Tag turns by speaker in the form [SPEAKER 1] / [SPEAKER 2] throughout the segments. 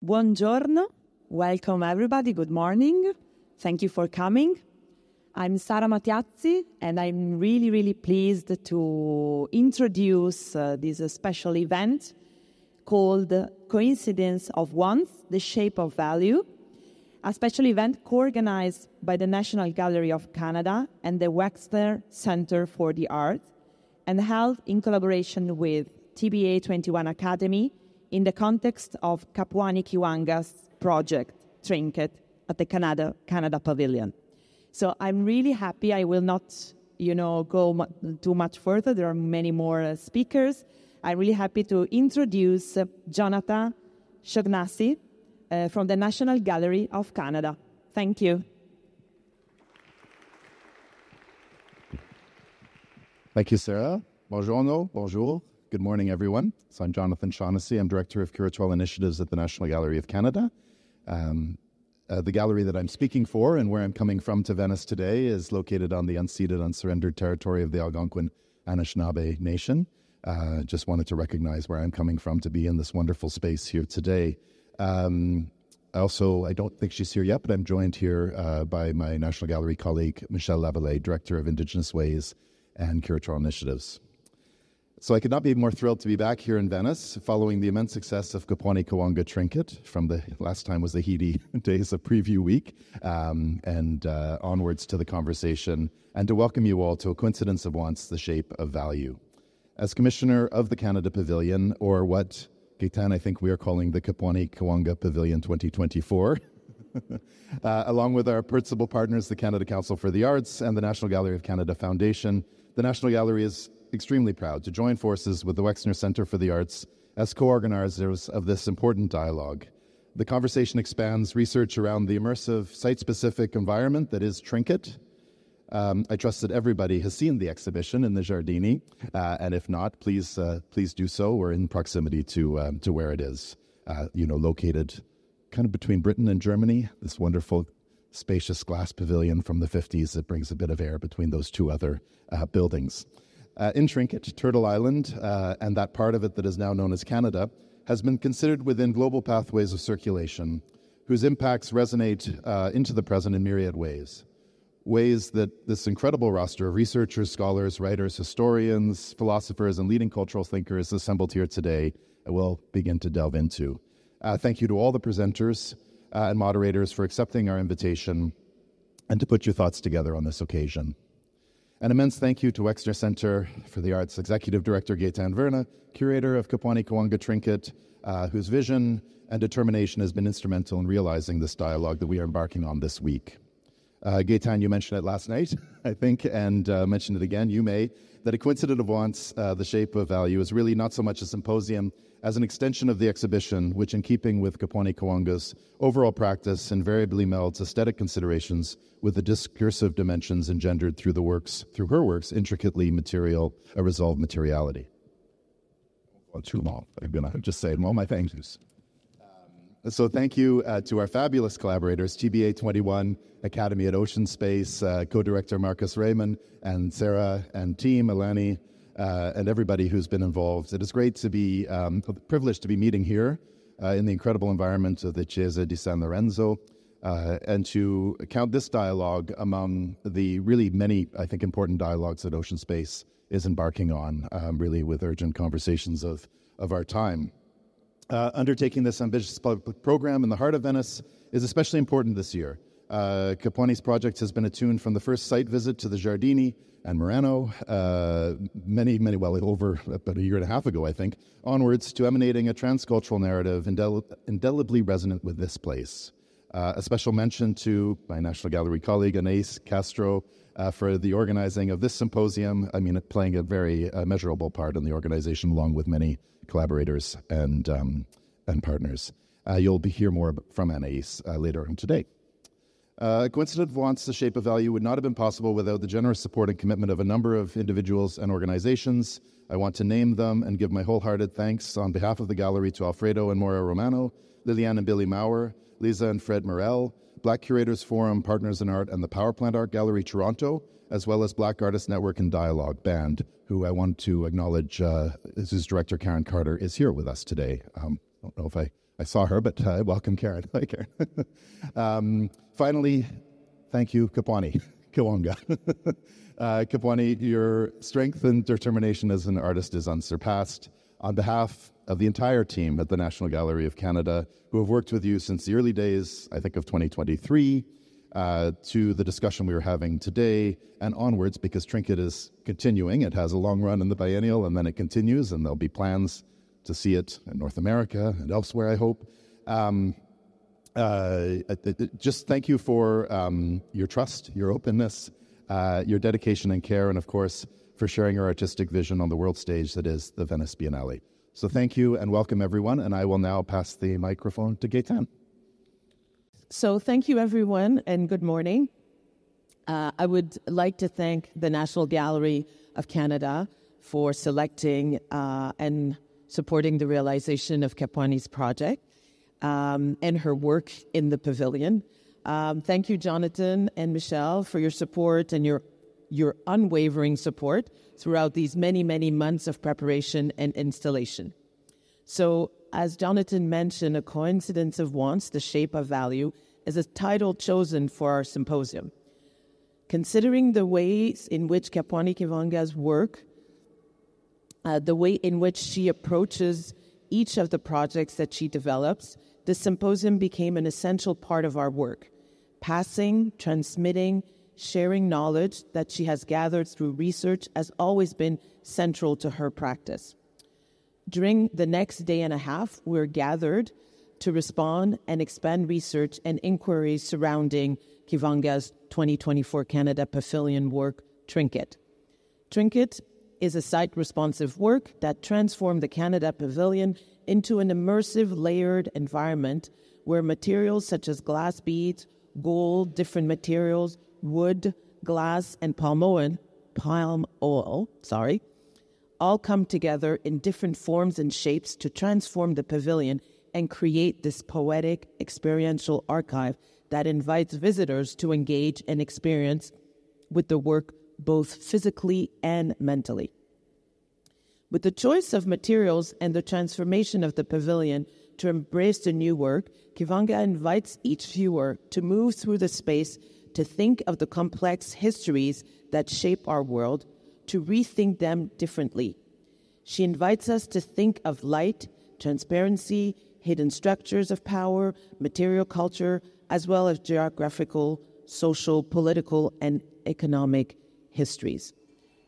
[SPEAKER 1] Buongiorno. Welcome, everybody. Good morning. Thank you for coming. I'm Sara Mattiazzi, and I'm really, really pleased to introduce this special event called Coincidence of Wants, the Shape of Value, a special event co-organized by the National Gallery of Canada and the Wexner Center for the Arts, and held in collaboration with TBA 21 Academy in the context of Kapwani Kiwanga's project, Trinket, at the Canada Pavilion. So I'm really happy. I will not, go too much further. There are many more speakers. I'm really happy to introduce Jonathan Shaughnessy from the National Gallery of Canada. Thank you.
[SPEAKER 2] Thank you, Sarah. Buongiorno, bonjour. Good morning, everyone. So I'm Jonathan Shaughnessy. I'm Director of Curatorial Initiatives at the National Gallery of Canada. The gallery that I'm speaking for and where I'm coming from to Venice today is located on the unceded, unsurrendered territory of the Algonquin Anishinaabe Nation. Just wanted to recognize where I'm coming from to be in this wonderful space here today. I don't think she's here yet, but I'm joined here by my National Gallery colleague, Michelle Lavallee, Director of Indigenous Ways and Curatorial Initiatives. So I could not be more thrilled to be back here in Venice following the immense success of Kapwani Kiwanga Trinket from the last time was the heady days of preview week and onwards to the conversation, and to welcome you all to A Coincidence of Wants, the Shape of Value. As Commissioner of the Canada Pavilion, or what Gaëtane, I think we are calling the Kapwani Kiwanga Pavilion 2024, along with our principal partners, the Canada Council for the Arts and the National Gallery of Canada Foundation, the National Gallery is extremely proud to join forces with the Wexner Center for the Arts as co-organizers of this important dialogue. The conversation expands research around the immersive, site-specific environment that is Trinket. I trust that everybody has seen the exhibition in the Giardini, and if not, please do so. We're in proximity to where it is, located kind of between Britain and Germany, this wonderful spacious glass pavilion from the 50s that brings a bit of air between those two other buildings. In Trinket, Turtle Island, and that part of it that is now known as Canada, has been considered within global pathways of circulation, whose impacts resonate into the present in myriad ways. Ways that this incredible roster of researchers, scholars, writers, historians, philosophers, and leading cultural thinkers assembled here today will begin to delve into. Thank you to all the presenters and moderators for accepting our invitation and to put your thoughts together on this occasion. An immense thank you to Wexner Center for the Arts Executive Director Gaëtane Verna, curator of Kapwani Kiwanga Trinket, whose vision and determination has been instrumental in realizing this dialogue that we are embarking on this week. Gaëtane, you mentioned it last night, I think, and mentioned it again, you may, that A Coincidence of Wants, the Shape of Value, is really not so much a symposium as an extension of the exhibition, which in keeping with Kapwani Kiwanga's overall practice invariably melds aesthetic considerations with the discursive dimensions engendered through her works, intricately resolved materiality. Well, too long. I'm going to just say all my thank yous. So thank you to our fabulous collaborators, TBA 21 Academy at Ocean Space, co-director Marcus Raymond, and Sarah and team, Eleni, and everybody who's been involved. It is great to be privileged to be meeting here in the incredible environment of the Chiesa di San Lorenzo, and to count this dialogue among the really many, I think, important dialogues that Ocean Space is embarking on, really with urgent conversations of our time. Undertaking this ambitious program in the heart of Venice is especially important this year. Kapwani's project has been attuned from the first site visit to the Giardini and Murano, over about a year and a half ago, I think, onwards to emanating a transcultural narrative indelibly resonant with this place. A special mention to my National Gallery colleague, Anais Castro, for the organizing of this symposium. Playing a very measurable part in the organization, along with many collaborators and partners. You'll hear more from Anais later on today. Coincidence of Wants, the Shape of Value would not have been possible without the generous support and commitment of a number of individuals and organizations. I want to name them and give my wholehearted thanks on behalf of the gallery to Alfredo and Moira Romano, Liliane and Billy Maurer, Lisa and Fred Morel, Black Curators Forum, Partners in Art, and the Power Plant Art Gallery Toronto, as well as Black Artists Network and Dialogue Band, who I want to acknowledge, whose director Karen Carter is here with us today. I don't know if I I saw her, but welcome, Karen. Hi, Karen. Finally, thank you, Kapwani Kiwanga. Kapwani, your strength and determination as an artist is unsurpassed. On behalf of the entire team at the National Gallery of Canada, who have worked with you since the early days, I think, of 2023, to the discussion we were having today and onwards, because Trinket is continuing. It has a long run in the biennial, and then it continues, and there'll be plans to see it in North America and elsewhere, I hope. Just thank you for your trust, your openness, your dedication and care, and of course, for sharing your artistic vision on the world stage that is the Venice Biennale. So thank you and welcome everyone, and I will now pass the microphone to Gaëtane.
[SPEAKER 3] So thank you everyone and good morning. I would like to thank the National Gallery of Canada for selecting and supporting the realization of Kapwani's project and her work in the pavilion. Thank you, Jonathan and Michelle, for your support and your unwavering support throughout these many, many months of preparation and installation. So, as Jonathan mentioned, A Coincidence of Wants, The Shape of Value, is a title chosen for our symposium. Considering the ways in which Kapwani Kiwanga's work, the way in which she approaches each of the projects that she develops, the symposium became an essential part of our work, passing, transmitting, sharing knowledge that she has gathered through research has always been central to her practice. During the next day and a half, we're gathered to respond and expand research and inquiries surrounding Kiwanga's 2024 Canada Pavilion work, Trinket. Trinket is a site-responsive work that transformed the Canada Pavilion into an immersive, layered environment where materials such as glass beads, gold, different materials, wood, glass, and palm oil, all come together in different forms and shapes to transform the pavilion and create this poetic, experiential archive that invites visitors to engage and experience with the work both physically and mentally. With the choice of materials and the transformation of the pavilion to embrace the new work, Kiwanga invites each viewer to move through the space to think of the complex histories that shape our world, to rethink them differently. She invites us to think of light, transparency, hidden structures of power, material culture, as well as geographical, social, political, and economic histories.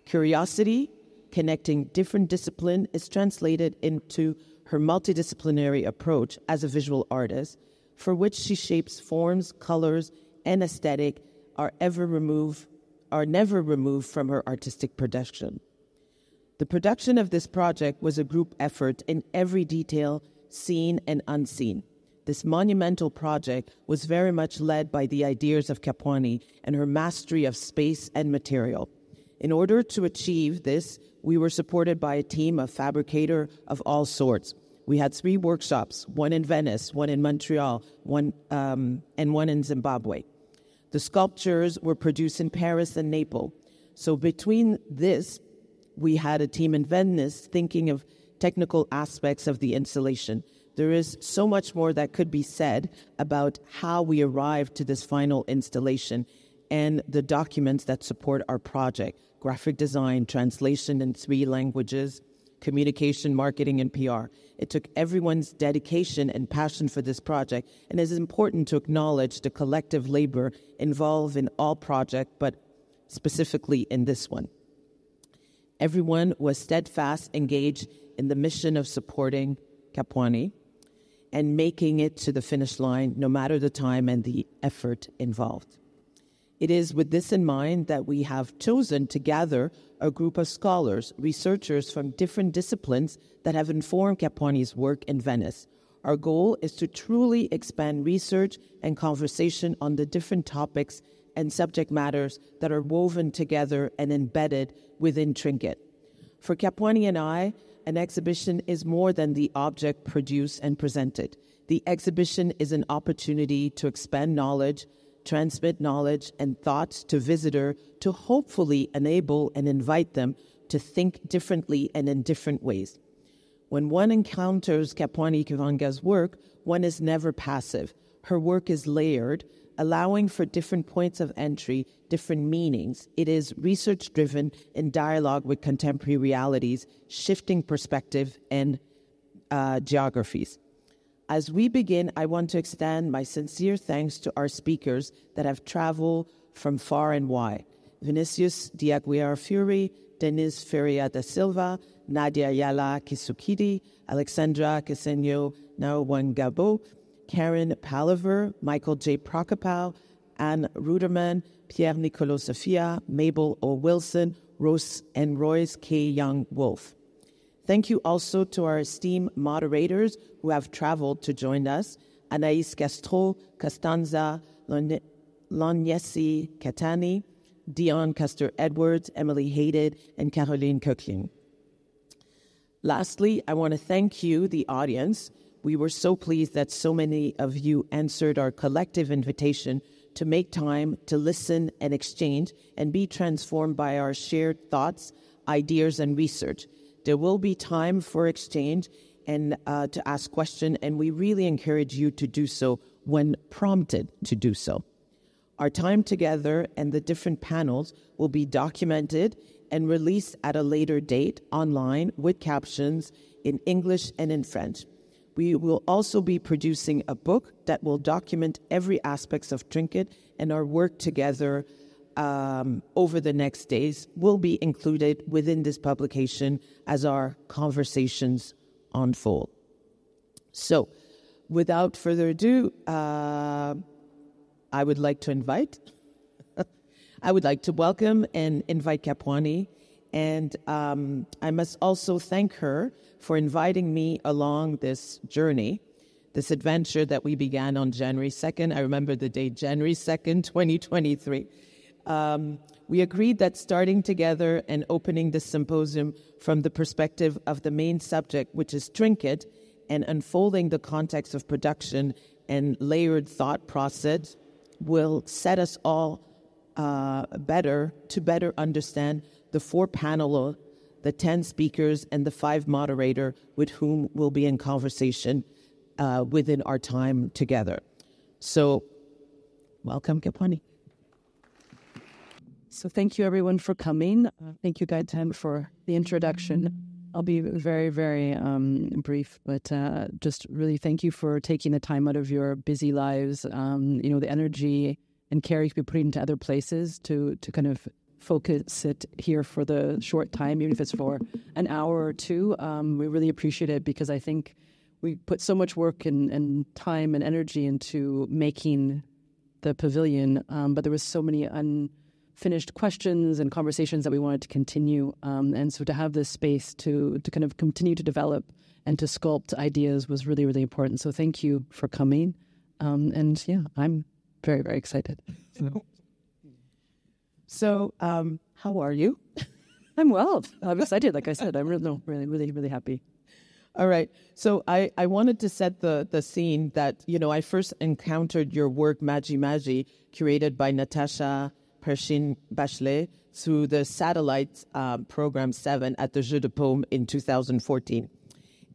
[SPEAKER 3] Curiosity, connecting different disciplines, is translated into her multidisciplinary approach as a visual artist, for which she shapes forms, colors, and aesthetic are never removed from her artistic production. The production of this project was a group effort in every detail, seen and unseen. This monumental project was very much led by the ideas of Kapwani and her mastery of space and material. In order to achieve this, we were supported by a team of fabricators of all sorts. We had 3 workshops, one in Venice, one in Montreal, and one in Zimbabwe. The sculptures were produced in Paris and Naples. So between this, we had a team in Venise thinking of technical aspects of the installation. There is so much more that could be said about how we arrived to this final installation and the documents that support our project: graphic design, translation in 3 languages, communication, marketing, and PR. It took everyone's dedication and passion for this project, and it is important to acknowledge the collective labor involved in all projects, but specifically in this one. Everyone was steadfast, engaged in the mission of supporting Kapwani and making it to the finish line, no matter the time and the effort involved. It is with this in mind that we have chosen to gather a group of scholars, researchers from different disciplines that have informed Kapwani's work in Venice. Our goal is to truly expand research and conversation on the different topics and subject matters that are woven together and embedded within Trinket. For Kapwani and I, an exhibition is more than the object produced and presented. The exhibition is an opportunity to expand knowledge, transmit knowledge and thoughts to visitors, to hopefully enable and invite them to think differently and in different ways. When one encounters Kapwani Kiwanga's work, one is never passive. Her work is layered, allowing for different points of entry, different meanings. It is research-driven in dialogue with contemporary realities, shifting perspective and geographies. As we begin, I want to extend my sincere thanks to our speakers that have traveled from far and wide. Vinicius Diaguiar-Fury, Denise Feria da Silva, Nadia Yala Kisukidi, Alexandra Casenio Nawangabo, Karen Palaver, Michael J. Prokopow, Anne Ruderman, Pierre-Nicolas Sophia, Mabel O. Wilson, Rose and Royce K. Young-Wolf. Thank you also to our esteemed moderators who have traveled to join us, Anaïs Castro, Costanza, Shaughnessy Katani, Dion Custer-Edwards, Emily Hated, and Caroline Coquelin. Lastly, I want to thank you, the audience. We were so pleased that so many of you answered our collective invitation to make time to listen and exchange and be transformed by our shared thoughts, ideas, and research. There will be time for exchange and to ask questions, and we really encourage you to do so when prompted to do so. Our time together and the different panels will be documented and released at a later date online with captions in English and in French. We will also be producing a book that will document every aspect of Trinket, and our work together over the next days will be included within this publication as our conversations unfold. So, without further ado, I would like to welcome and invite Kapwani, and I must also thank her for inviting me along this journey, this adventure that we began on January 2nd. I remember the date, January 2nd, 2023. We agreed that starting together and opening this symposium from the perspective of the main subject, which is Trinket, and unfolding the context of production and layered thought process will set us all better understand the 4 panelists, the 10 speakers, and the 5 moderators with whom we'll be in conversation within our time together. So, welcome, Kapwani.
[SPEAKER 1] So thank you, everyone, for coming. Thank you, Gaëtane, for the introduction. I'll be very, very brief, but just really thank you for taking the time out of your busy lives, the energy and care you could be putting into other places to kind of focus it here for the short time, even if it's for an hour or two. We really appreciate it because I think we put so much work and time and energy into making the pavilion, but there was so many unfinished questions and conversations that we wanted to continue. And so to have this space to kind of continue to develop and to sculpt ideas was really, really important. So thank you for coming. And yeah, I'm very, very excited.
[SPEAKER 3] So how are you?
[SPEAKER 1] I'm well. I'm excited. Like I said, I'm really, really, really happy.
[SPEAKER 3] All right. So I wanted to set the scene that, I first encountered your work, Magi, curated by Natasha Pershin Bachelet through the satellite program 7 at the Jeu de Paume in 2014.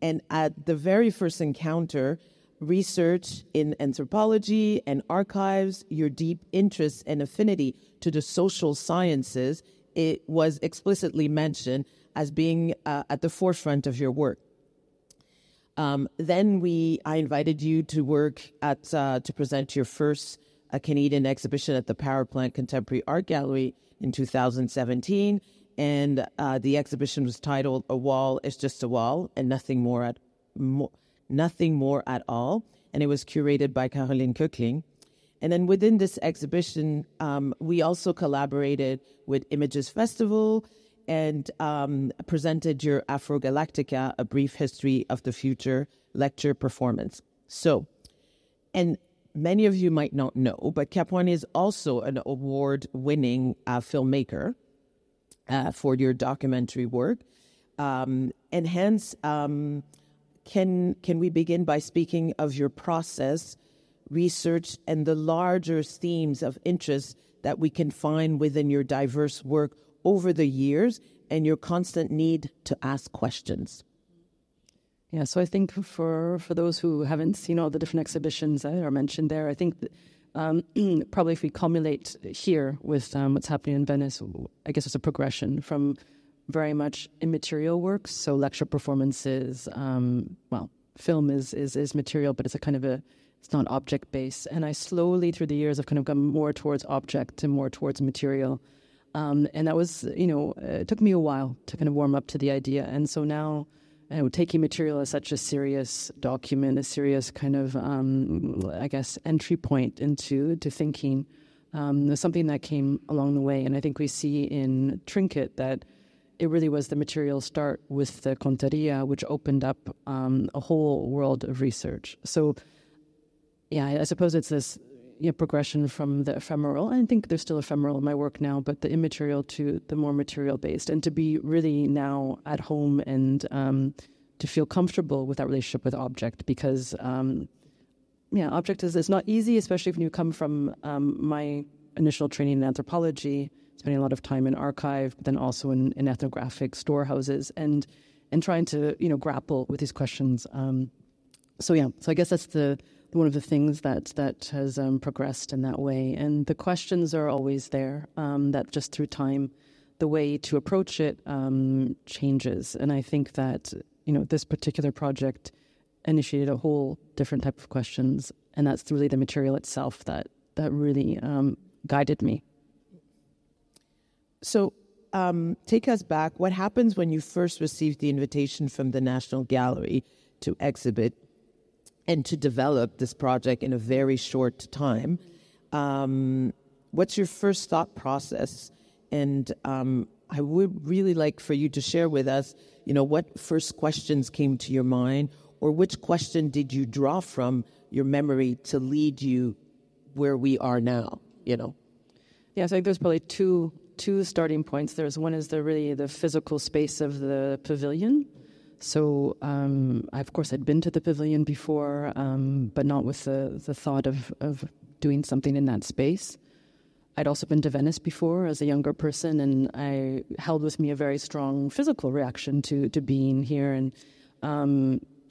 [SPEAKER 3] And at the very first encounter, research in anthropology and archives, your deep interest and affinity to the social sciences, it was explicitly mentioned as being at the forefront of your work. Then I invited you to work to present your first Canadian exhibition at the Power Plant Contemporary Art Gallery in 2017, and the exhibition was titled "A Wall is Just a Wall and Nothing More at All," and it was curated by Caroline Coquelin. And then within this exhibition, we also collaborated with Images Festival and presented your Afro-Galactica, A Brief History of the Future lecture performance. So, and many of you might not know, but Kapwani is also an award-winning filmmaker for your documentary work. And hence, can we begin by speaking of your process, research, and the larger themes of interest that we can find within your diverse work over the years and your constant need to ask questions?
[SPEAKER 4] Yeah, so I think for those who haven't seen all the different exhibitions that are mentioned there, I think that, probably if we culminate here with what's happening in Venice, I guess it's a progression from very much immaterial works, so lecture performances, film is material, but it's a kind of it's not object-based. And I slowly, through the years, have kind of gone more towards object and more towards material. And that was, it took me a while to kind of warm up to the idea. And so now, taking material as such a serious document, a serious kind of, entry point into thinking, was something that came along the way. And I think we see in Trinket that it really was the material start with the Conteria, which opened up a whole world of research. So, yeah, I suppose it's this progression from the ephemeral. I think there's still ephemeral in my work now, but the immaterial to the more material-based, and to be really now at home and to feel comfortable with that relationship with object, because, object is not easy, especially when you come from my initial training in anthropology, spending a lot of time in archive, but then also in ethnographic storehouses, and trying to grapple with these questions. So I guess that's one of the things that has progressed in that way. And the questions are always there, that just through time, the way to approach it changes. And I think that, this particular project initiated a whole different type of questions. And that's really the material itself that really guided me.
[SPEAKER 3] So take us back. What happens when you first received the invitation from the National Gallery to exhibit and to develop this project in a very short time? What's your first thought process? And I would really like for you to share with us, what first questions came to your mind, or which question did you draw from your memory to lead you where we are now, Yeah, so
[SPEAKER 4] I think there's probably two starting points. There's one is the physical space of the pavilion. So I, of course, had been to the pavilion before, but not with the thought of doing something in that space. I'd also been to Venice before as a younger person, and I held with me a very strong physical reaction to being here and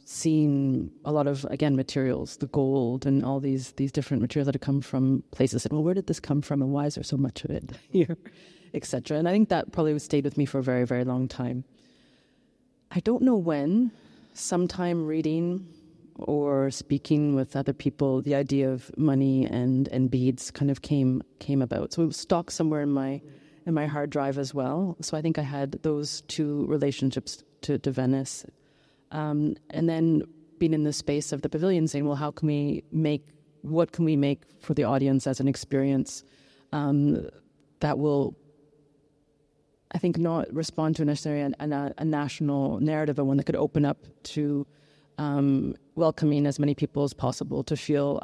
[SPEAKER 4] seeing a lot of, again, materials, the gold and all these different materials that had come from places. And, well, where did this come from, and why is there so much of it here, etc. And I think that probably stayed with me for a very, very long time. I don't know when, sometime reading or speaking with other people, the idea of money and beads kind of came about. So it was stocked somewhere in my hard drive as well. So I think I had those two relationships to Venice. And then being in the space of the pavilion, saying, well, what can we make for the audience as an experience that will, I think, not respond to necessarily a national narrative, but one that could open up to welcoming as many people as possible to feel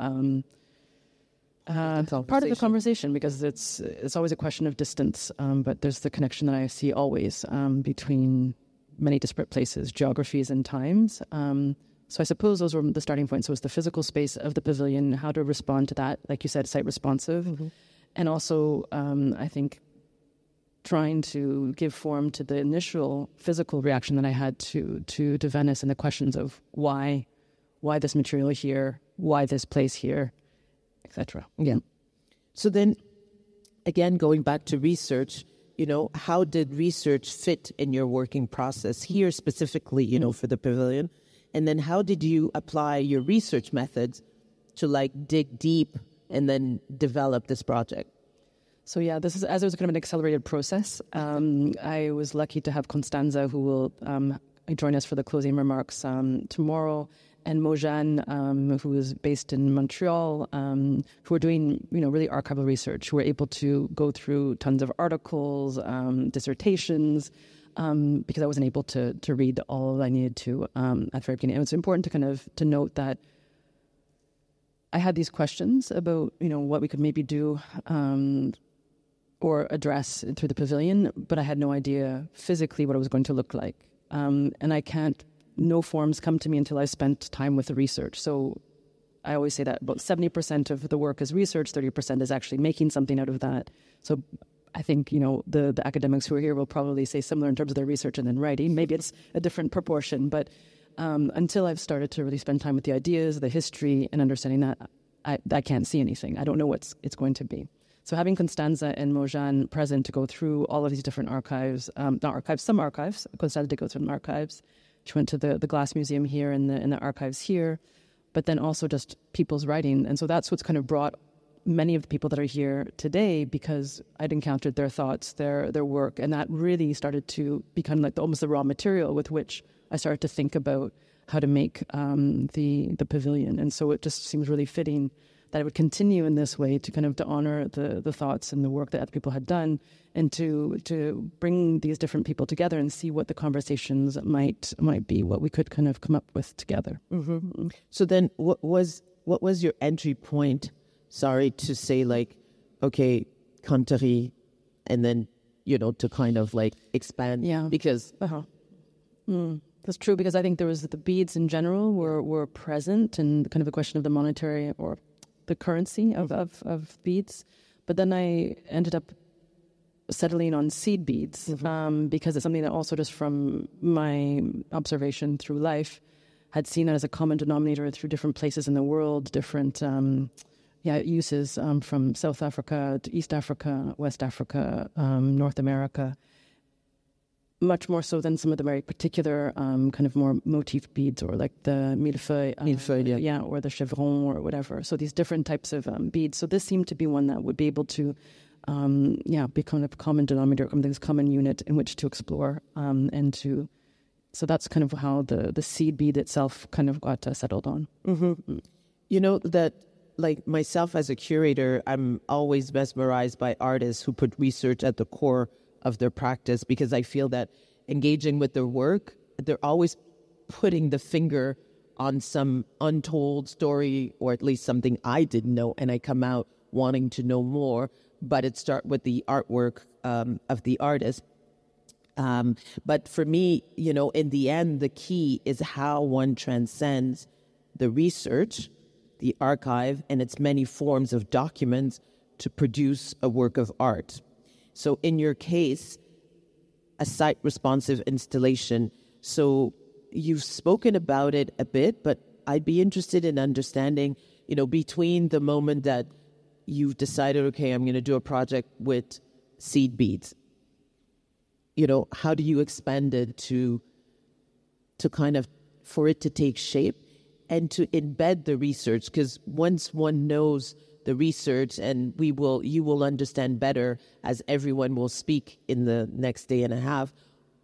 [SPEAKER 4] part of the conversation, because it's always a question of distance, but there's the connection that I see always between many disparate places, geographies, and times. So I suppose those were the starting points. So it was the physical space of the pavilion, how to respond to that, like you said, site responsive, and also I think trying to give form to the initial physical reaction that I had to Venice, and the questions of why this material here, why this place here, etc.
[SPEAKER 3] Yeah. So then, again, going back to research, how did research fit in your working process here specifically, for the pavilion? And then how did you apply your research methods to dig deep and then develop this project?
[SPEAKER 4] So yeah, this is, as it was kind of an accelerated process. I was lucky to have Constanza, who will join us for the closing remarks tomorrow, and Mojane, who is based in Montreal, who are doing really archival research, who were able to go through tons of articles, dissertations, because I wasn't able to read all I needed to at the very beginning. And it's important to note that I had these questions about what we could maybe do or address through the pavilion, but I had no idea physically what it was going to look like. And no forms come to me until I've spent time with the research. So I always say that about 70% of the work is research, 30% is actually making something out of that. So I think, the academics who are here will probably say similar in terms of their research and then writing. Maybe it's a different proportion, but until I've started to really spend time with the ideas, the history, and understanding that I can't see anything. I don't know what it's going to be. So having Constanza and Mojan present to go through all of these different archives, not archives, some archives. Constanza did go through some archives. She went to the Glass Museum here and the archives here, but then also just people's writing. And so that's what's kind of brought many of the people that are here today, because I'd encountered their thoughts, their work, and that really started to become like almost the raw material with which I started to think about how to make the pavilion. And so it just seems really fitting that it would continue in this way to kind of to honor the thoughts and the work that other people had done, and to bring these different people together and see what the conversations might be, what we could kind of come up with together.
[SPEAKER 3] Mm-hmm. So then what was your entry point, to say like, okay, Kanterie, and then, to kind of like expand?
[SPEAKER 4] Yeah.
[SPEAKER 3] Because...
[SPEAKER 4] That's true, because I think there was the beads in general were present, and kind of the question of the monetary or the currency of beads. But then I ended up settling on seed beads, because it's something that also just from my observation through life had seen it as a common denominator through different places in the world, different uses from South Africa to East Africa, West Africa, North America. Much more so than some of the very particular kind of more motif beads, or like the millefeuille, or the chevron or whatever. So these different types of beads. So this seemed to be one that would be able to, be kind of a common denominator, this common unit in which to explore and to. So that's kind of how the seed bead itself kind of got settled on.
[SPEAKER 3] Mm-hmm. That like myself as a curator, I'm always mesmerized by artists who put research at the core of their practice, because I feel that engaging with their work, they're always putting the finger on some untold story, or at least something I didn't know, and I come out wanting to know more. But it starts with the artwork of the artist. But for me, in the end, the key is how one transcends the research, the archive, and its many forms of documents to produce a work of art. So in your case, a site-responsive installation. So you've spoken about it a bit, but I'd be interested in understanding, between the moment that you've decided, okay, I'm going to do a project with seed beads, how do you expand it to kind of, for it to take shape and to embed the research? Because once one knows the research, and you will understand better as everyone will speak in the next day and a half,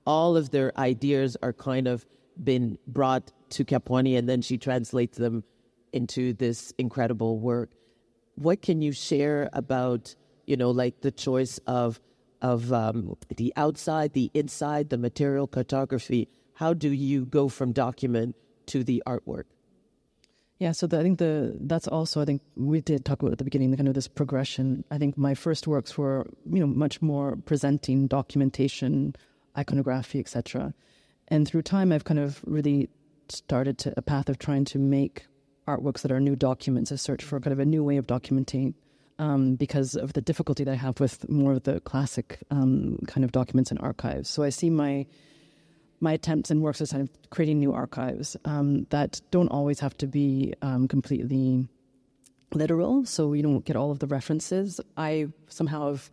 [SPEAKER 3] all of their ideas are kind of been brought to Kapwani, and then she translates them into this incredible work. What can you share about, like the choice of the outside, the inside, the material cartography? How do you go from document to the artwork?
[SPEAKER 4] Yeah, so I think that's also, I think we did talk about at the beginning, the kind of this progression. I think my first works were, much more presenting, documentation, iconography, etc. And through time, I've kind of really started a path of trying to make artworks that are new documents, a search for kind of a new way of documenting, because of the difficulty that I have with more of the classic kind of documents and archives. So I see my attempts and works as kind of creating new archives that don't always have to be completely literal, so you don't get all of the references. I somehow have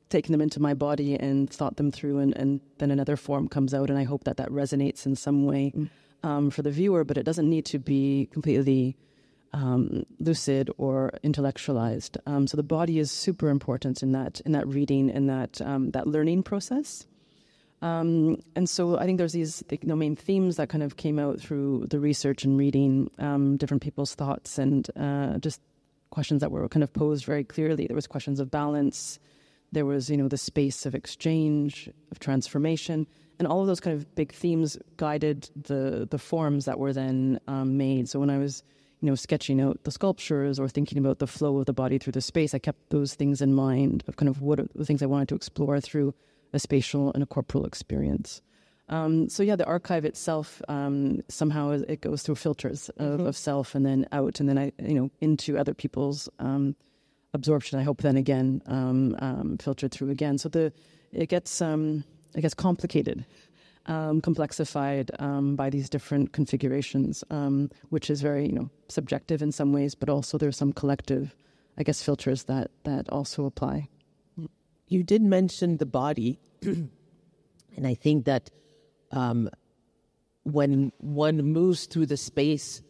[SPEAKER 4] taken them into my body and thought them through, and then another form comes out, and I hope that resonates in some way for the viewer, but it doesn't need to be completely lucid or intellectualized. So the body is super important in that reading and that learning process. And so I think there's these main themes that kind of came out through the research and reading different people's thoughts, and just questions that were kind of posed very clearly. There was questions of balance. There was, the space of exchange, of transformation, and all of those kind of big themes guided the forms that were then made. So when I was, sketching out the sculptures or thinking about the flow of the body through the space, I kept those things in mind of kind of what are the things I wanted to explore through a spatial and a corporal experience. The archive itself, somehow it goes through filters of self and then out, and then into other people's absorption. I hope then again filtered through again. So it gets complicated complexified by these different configurations, which is very, subjective in some ways, but also there's some collective, I guess, filters that also apply.
[SPEAKER 3] You did mention the body, and I think that when one moves through the space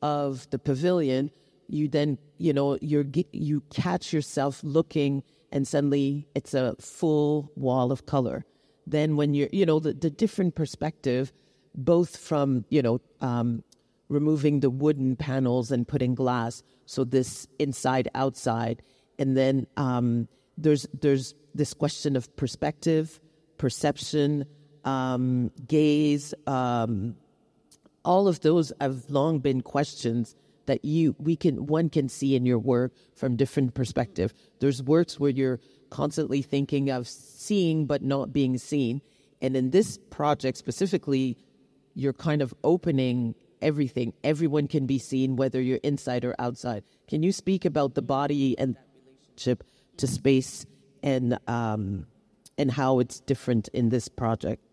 [SPEAKER 3] of the pavilion, you then, you catch yourself looking, and suddenly it's a full wall of color. Then when you're, the different perspective, both from, removing the wooden panels and putting glass, so this inside, outside, and then there's this question of perspective, perception, gaze, all of those have long been questions that one can see in your work from different perspective. There's works where you're constantly thinking of seeing but not being seen. And in this project specifically, you're kind of opening everything. Everyone can be seen, whether you're inside or outside. Can you speak about the body and that relationship to space and how it's different in this project?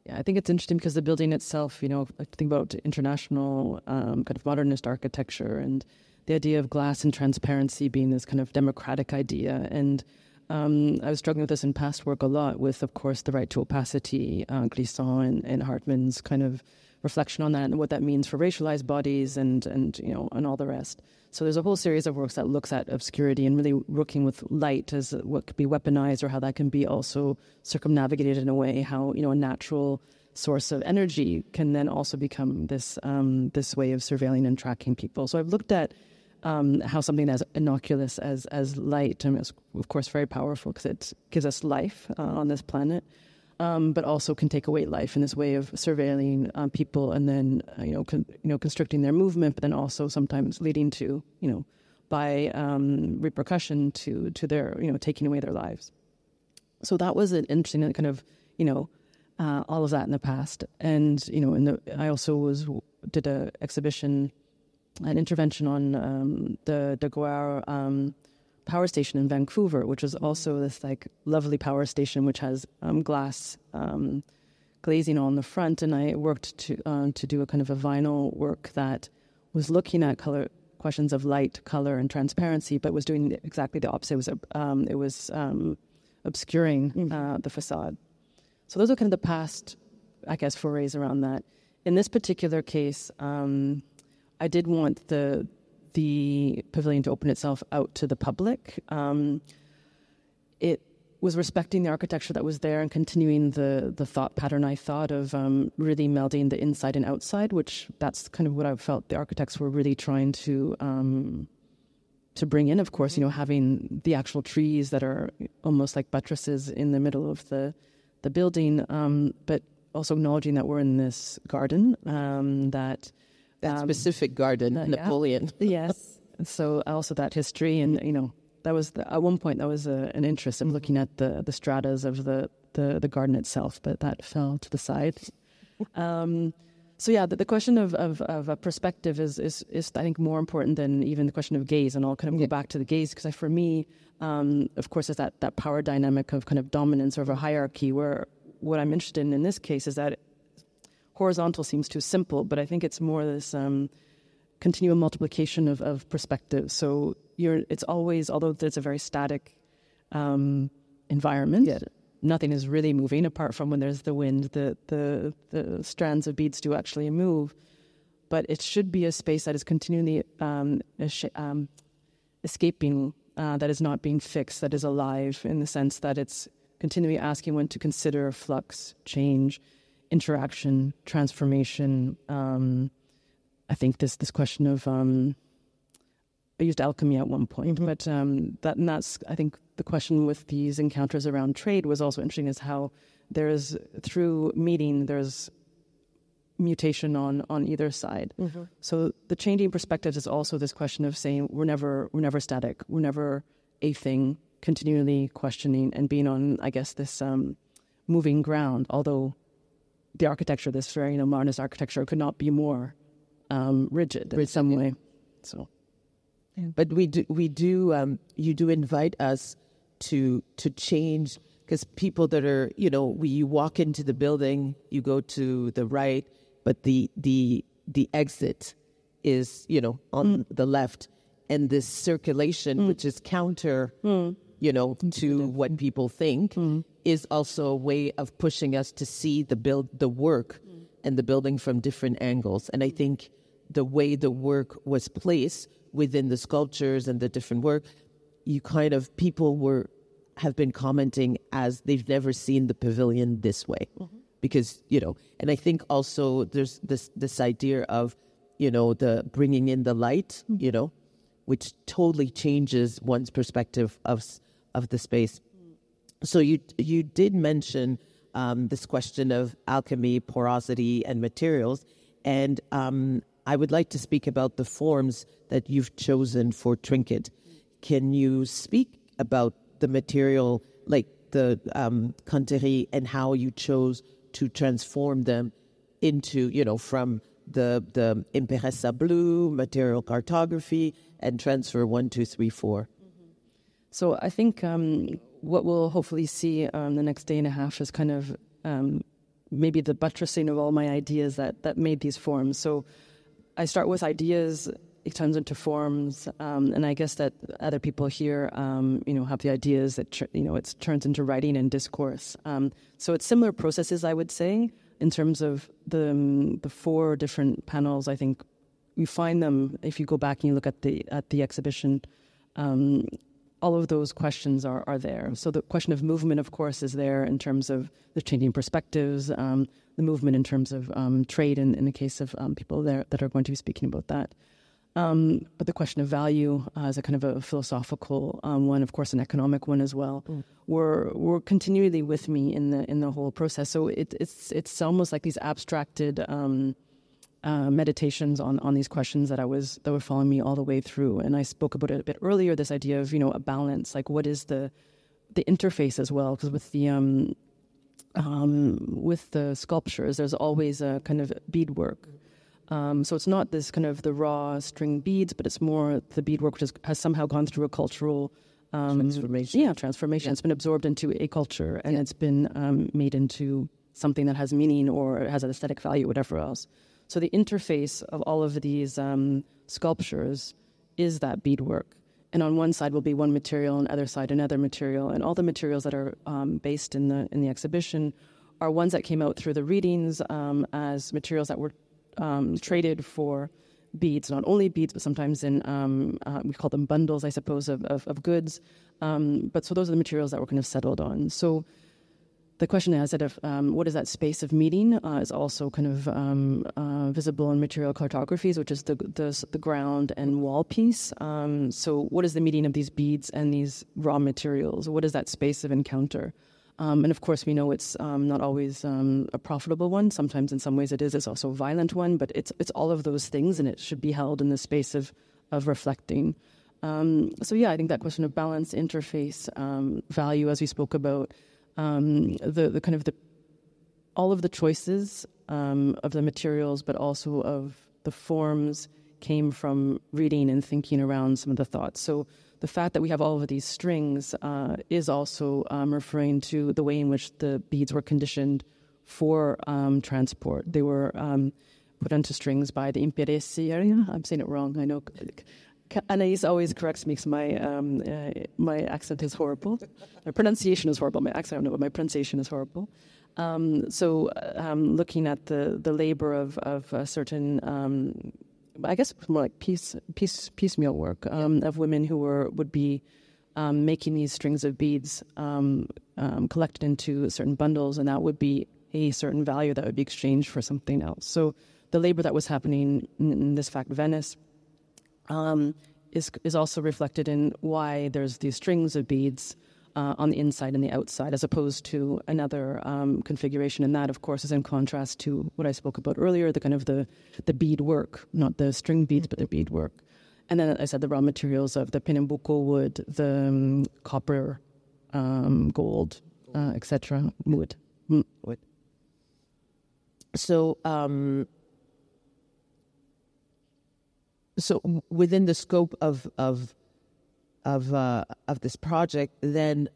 [SPEAKER 4] Yeah, I think it's interesting because the building itself, I think about international kind of modernist architecture and the idea of glass and transparency being this kind of democratic idea. And I was struggling with this in past work a lot with, of course, the right to opacity, Glissant and Hartman's kind of reflection on that and what that means for racialized bodies and all the rest. So there's a whole series of works that looks at obscurity and really working with light as what could be weaponized or how that can be also circumnavigated in a way, how, a natural source of energy can then also become this way of surveilling and tracking people. So I've looked at how something as innocuous as light, and it's of course very powerful because it gives us life on this planet, but also can take away life in this way of surveilling people and then constricting their movement, but then also sometimes leading to by repercussion to their taking away their lives. So that was an interesting kind of all of that in the past, and I also did a exhibition. An intervention on the Gouard power station in Vancouver, which is also this lovely power station which has glass glazing on the front. And I worked to do a kind of a vinyl work that was looking at questions of light, color, and transparency, but was doing exactly the opposite. It was obscuring the facade. So those are kind of the past, I guess, forays around that. In this particular case, I did want the pavilion to open itself out to the public. It was respecting the architecture that was there and continuing the thought pattern I thought of really melding the inside and outside, which that's kind of what I felt the architects were really trying to bring in. Of course, having the actual trees that are almost like buttresses in the middle of the building, but also acknowledging that we're in this garden that specific garden, Napoleon.
[SPEAKER 3] Yeah.
[SPEAKER 4] Yes. So also that history, and that was at one point that was an interest in looking at the stratas of the garden itself, but that fell to the side. So yeah, the question of a perspective is I think more important than even the question of gaze, and I'll kind of go back to the gaze because for me, of course, is that power dynamic of kind of dominance or of a hierarchy. Where what I'm interested in this case is that horizontal seems too simple, but I think it's more this continual multiplication of perspectives. So it's always, although it's a very static environment, nothing is really moving apart from when there's the wind. The strands of beads do actually move, but it should be a space that is continually escaping, that is not being fixed, that is alive in the sense that it's continually asking one to consider flux, change, interaction, transformation. I think this question of I used alchemy at one point, but that's I think the question with these encounters around trade was also interesting, is how there's through meeting there's mutation on either side. So the changing perspectives is also this question of saying we're never static, we're never a thing, continually questioning and being on, I guess, this moving ground, although the architecture, this very modernist architecture, could not be more rigid in some way. So,
[SPEAKER 3] but you do invite us to change because people that are, you walk into the building, you go to the right, but the exit is, on the left. And this circulation, which is counter, to what people think, is also a way of pushing us to see the work and the building from different angles. And I think the way the work was placed within the sculptures and the different work, people have been commenting as they've never seen the pavilion this way. Because, and I think also there's this idea of, the bringing in the light, which totally changes one's perspective of the space. So you did mention this question of alchemy, porosity, and materials, and I would like to speak about the forms that you've chosen for trinket. Can you speak about the material, like the canterie, and how you chose to transform them into, from the Impressa blue, material cartography, and transfer 1, 2, 3, 4.
[SPEAKER 4] So I think what we'll hopefully see the next day and a half is kind of maybe the buttressing of all my ideas that made these forms. So I start with ideas, it turns into forms, and I guess that other people here, have the ideas that, it turns into writing and discourse. So it's similar processes, I would say, in terms of the 4 different panels. I think you find them, if you go back and you look at the exhibition, all of those questions are there. So the question of movement, of course, is there in terms of the changing perspectives, the movement in terms of trade in the case of people there that are going to be speaking about that. But the question of value is a kind of a philosophical one, of course, an economic one as well. Were continually with me in the whole process. So it's almost like these abstracted meditations on these questions that were following me all the way through. And I spoke about it a bit earlier, this idea of, a balance, like what is the interface as well, because with the sculptures, there's always a kind of beadwork. So it's not this kind of the raw string beads, but it's more the beadwork which has somehow gone through a cultural transformation. Yeah, transformation. Yeah. It's been absorbed into a culture, and it's been made into something that has meaning or has an aesthetic value, whatever else. So the interface of all of these sculptures is that beadwork. And on one side will be one material, on the other side another material. And all the materials that are based in the exhibition are ones that came out through the readings as materials that were traded for beads, not only beads, but sometimes in, we call them bundles, I suppose, of goods. But so those are the materials that were kind of settled on. So the question is that what is that space of meeting is also kind of visible in material cartographies, which is the ground and wall piece. So what is the meeting of these beads and these raw materials? What is that space of encounter? And of course, we know it's not always a profitable one. Sometimes in some ways it is. It's also a violent one, but it's all of those things, and it should be held in the space of reflecting. So yeah, I think that question of balance, interface, value, as we spoke about, the kind of all of the choices of the materials, but also of the forms came from reading and thinking around some of the thoughts. So the fact that we have all of these strings is also referring to the way in which the beads were conditioned for transport. They were put onto strings by the Imperesi area. I'm saying it wrong, I know. Anais always corrects me because my accent is horrible. My pronunciation is horrible. My accent, I don't know, but my pronunciation is horrible. So looking at the labor of a certain, I guess more like piecemeal work of women who would be making these strings of beads collected into certain bundles, and that would be a certain value that would be exchanged for something else. So the labor that was happening in this fact, Venice, is also reflected in why there's these strings of beads on the inside and the outside, as opposed to another configuration. And that, of course, is in contrast to what I spoke about earlier, the kind of the bead work, not the string beads, but the bead work. And then I said the raw materials of the Pernambuco wood, the copper, gold, etc. Wood.
[SPEAKER 3] Wood. So, so within the scope of this project, then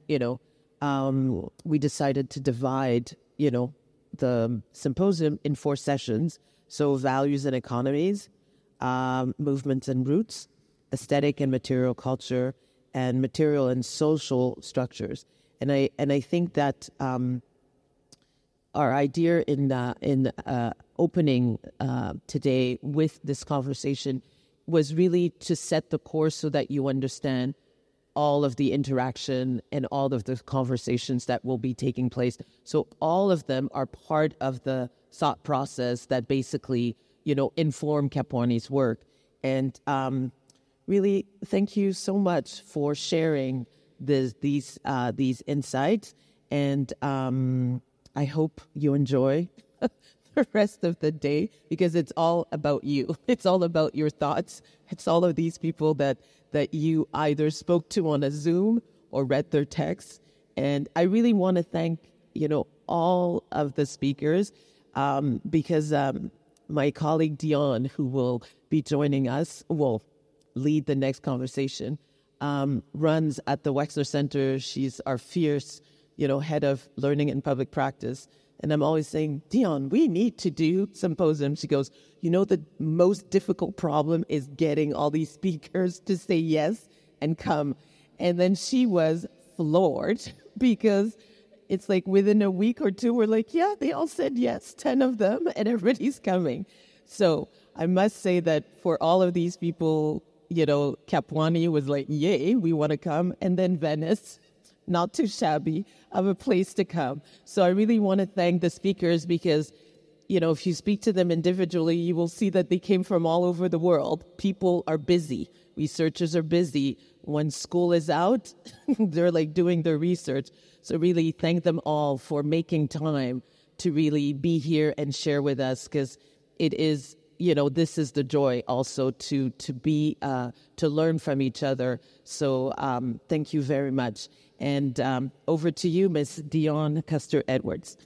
[SPEAKER 3] we decided to divide, the symposium in 4 sessions. So values and economies, movements and roots, aesthetic and material culture, and material and social structures. And I think that our idea in opening today with this conversation was really to set the course so that you understand all of the interaction and all of the conversations that will be taking place. So all of them are part of the thought process that basically, inform Kapwani's work. And really, thank you so much for sharing these insights. And I hope you enjoy the rest of the day, because it's all about you. It's all about your thoughts. It's all of these people that you either spoke to on a Zoom or read their texts. And I really want to thank, all of the speakers, because my colleague Dion, who will be joining us, will lead the next conversation, runs at the Wexner Center. She's our fierce, head of learning and public practice. And I'm always saying, Dion, we need to do symposium. She goes, the most difficult problem is getting all these speakers to say yes and come. And then she was floored, because it's like within a week or two, we're like, yeah, they all said yes, 10 of them, and everybody's coming. So I must say that for all of these people, Kapwani was like, yay, we want to come. And then Venice, not too shabby of a place to come. So I really want to thank the speakers, because, if you speak to them individually, you will see that they came from all over the world. People are busy. Researchers are busy. When school is out, they're like doing their research. So really thank them all for making time to really be here and share with us, because it is, this is the joy also to be, to learn from each other. So thank you very much. And over to you, Ms. Dion Custer-Edwards.